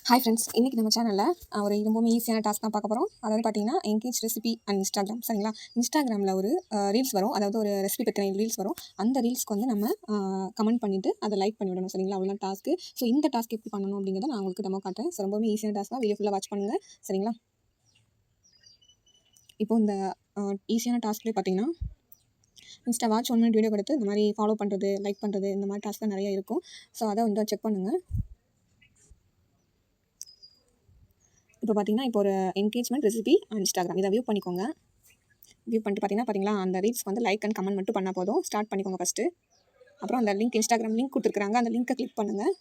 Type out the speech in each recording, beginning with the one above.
Hi friends, இன்றைக்கி நம்ம சேனலில் ஒரு ரொம்பவுமே ஈஸியான டாஸ்க் தான் பார்க்க போகிறோம். அதாவது பார்த்தீங்கன்னா என்கேஜ் ரெசிபி அண்ட் இன்ஸ்டாகிராம் சரிங்களா. இன்ஸ்டாகிராமில் ஒரு ரீல்ஸ் வரும், அதாவது ஒரு ரெசிபி பற்றின ரீல்ஸ் வரும். அந்த ரீல்ஸ்க்கு வந்து நம்ம கமெண்ட் பண்ணிவிட்டு அதை லைக் பண்ணிவிடணும் சரிங்களா. அவ்வளோதான் டாஸ்க்கு. ஸோ இந்த டாஸ்க் எப்படி பண்ணணும் அப்படிங்கிறத நான் உங்களுக்கு டெமோ காட்டுறேன். ஸோ ரொம்பவுமே ஈஸியான டாஸ்க் தான், வீடியோ ஃபுல்லாக வாட்ச் பண்ணுங்கள் சரிங்களா. இப்போ இந்த ஈஸியான டாஸ்க்லேயே பார்த்தீங்கன்னா இன்ஸ்டா வாட்ச் 1 மினிட் வீடியோ கொடுத்து இந்த மாதிரி ஃபாலோ பண்ணுறது, லைக் பண்ணுறது, இந்த மாதிரி டாஸ்க் தான் நிறைய இருக்கும். ஸோ அதை வந்து செக் பண்ணுங்கள். இப்போ பார்த்தீங்கன்னா இப்போ ஒரு என்கேஜ்மெண்ட் ரெசிபி இன்ஸ்டாகிராம் இதை வியூ பண்ணிக்கோங்க. வியூ பண்ணிட்டு பார்த்தீங்களா அந்த ரீல்ஸ்க்கு வந்து லைக் அண்ட் கமெண்ட் மட்டும் பண்ணால் போதும். ஸ்டார்ட் பண்ணிக்கோங்க ஃபஸ்ட்டு. அப்புறம் அந்த லிங்க் இன்ஸ்டாகிராம் லிங்க் கொடுத்துருக்குறாங்க, அந்த லிங்க்கை கிளிக் பண்ணுங்கள்.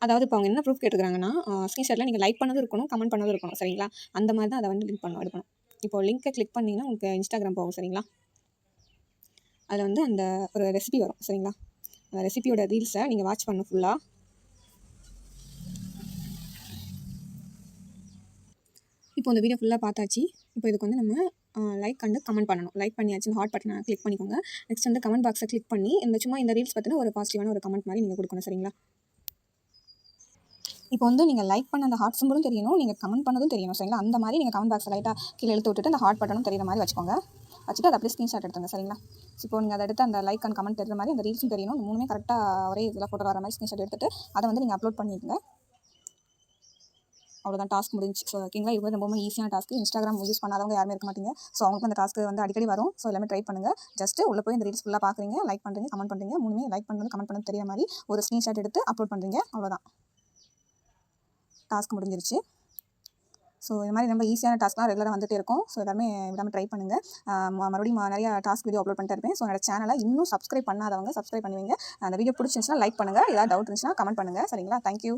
அதாவது இப்போ அவங்க என்ன ப்ரூஃப் கேட்டுருக்காங்கன்னா, ஸ்க்ரீன்ஷாட்டில் நீங்கள் லைக் பண்ணதும் இருக்கணும், கமெண்ட் பண்ணதும் இருக்கணும் சரிங்களா. அந்த மாதிரி தான் அதை வந்து லிங்க் எடுக்கணும். இப்போ லிங்க்கை கிளிக் பண்ணிங்கன்னா உங்களுக்கு இன்ஸ்டாகிராம் போகும் சரிங்களா. அதில் வந்து அந்த ஒரு ரெசிபி வரும் சரிங்களா. அந்த ரெசிபியோட ரீல்ஸை நீங்கள் வாட்ச் பண்ணணும் ஃபுல்லாக. இப்போ இந்த வீடியோ ஃபுல்லாக பார்த்தாச்சு. இப்போ இதுக்கு வந்து நம்ம லைக் அண்ட் கமெண்ட் பண்ணணும். லைக் பண்ணியாச்சு, இந்த ஹார்ட் பட்டனை கிளிக் பண்ணிக்கோங்க. நெக்ஸ்ட் வந்து கமெண்ட் பாக்ஸை கிளிக் பண்ணி சும்மா இந்த ரீல்ஸ் பற்றின ஒரு பாசிட்டிவான ஒரு கமெண்ட் மாதிரி நீங்கள் கொடுக்கணும் சரிங்களா. இப்போ வந்து நீங்கள் லைக் பண்ண அந்த ஹார்ட் சிம்பிளும் தெரியணும், நீங்கள் கமெண்ட் பண்ணதும் தெரியணும் சரிங்களா. அந்த மாதிரி நீங்கள் கமெண்ட் பாக்ஸை லைட்டாக கீழே இழுத்து விட்டுட்டு அந்த ஹார்ட் பட்டனும் தெரியுற மாதிரி வச்சுக்கோங்க. வச்சுட்டு அதை அப்படியே ஸ்க்ரீன்ஷாட் எடுத்துங்க சரிங்களா. இப்போ நீங்கள் அதை எடுத்து அந்த லைக் அண்ட் கமெண்ட் தெரியுற மாதிரி அந்த ரீல்ஸும் தெரியணும். இந்த மூணுமே கரெக்டாக ஒரே இதில் ஃபோட்டோ வர மாதிரி ஸ்க்ரீன்ஷாட் எடுத்துட்டு அதை வந்து நீங்கள் அப்லோட் பண்ணிடுங்க. அவ்வளோதான், டாஸ்க் முடிஞ்சு. ஸோ ஓகேங்களா. இது வந்து ரொம்பவும் ஈஸியான டாஸ்க்கு. இன்ஸ்டாகிராம் யூஸ் பண்ணாதவங்க யாருமே இருக்க மாட்டீங்க. ஸோ அவங்களுக்கு அந்த டாஸ்க்கு வந்து அடிக்கடி வரும். ஸோ எல்லாமே ட்ரை பண்ணுங்கள். ஜஸ்ட்டு உள்ளே போய் இந்த ரீல்ஸ் ஃபுல்லாக பார்க்குறீங்க, லைக் பண்ணுறீங்க, கமெண்ட் பண்ணுறீங்க. மூணுமே லைக் பண்ணது கமெண்ட் பண்ணது தெரியாத மாதிரி ஒரு ஸ்க்ரீன்ஷாட் எடுத்து அப்லோட் பண்ணுறீங்க. அவ்வளோதான், டாஸ்க் முடிஞ்சிருச்சு. ஸோ இது மாதிரி ரொம்ப ஈஸியான டாஸ்க்லாம் ரெகுலராக வந்துகிட்டே இருக்கும். ஸோ எல்லாமே விடாமல் ட்ரை பண்ணுங்கள். மறுபடியும் நிறையா டாஸ்க் வீடியோ அப்லோட் பண்ணிட்டு இருப்பேன். ஸோ என்னோட சேனலை இன்னும் சப்ஸ்கிரைப் பண்ணாதவங்க சப்ஸ்கிரைப் பண்ணுவீங்க. அந்த வீடியோ பிடிச்சிருந்துச்சுன்னா லைக் பண்ணுங்கள். ஏதாவது டவுட் இருந்துச்சுன்னா கமெண்ட் பண்ணுங்கள் சரிங்களா. தேங்க்யூ.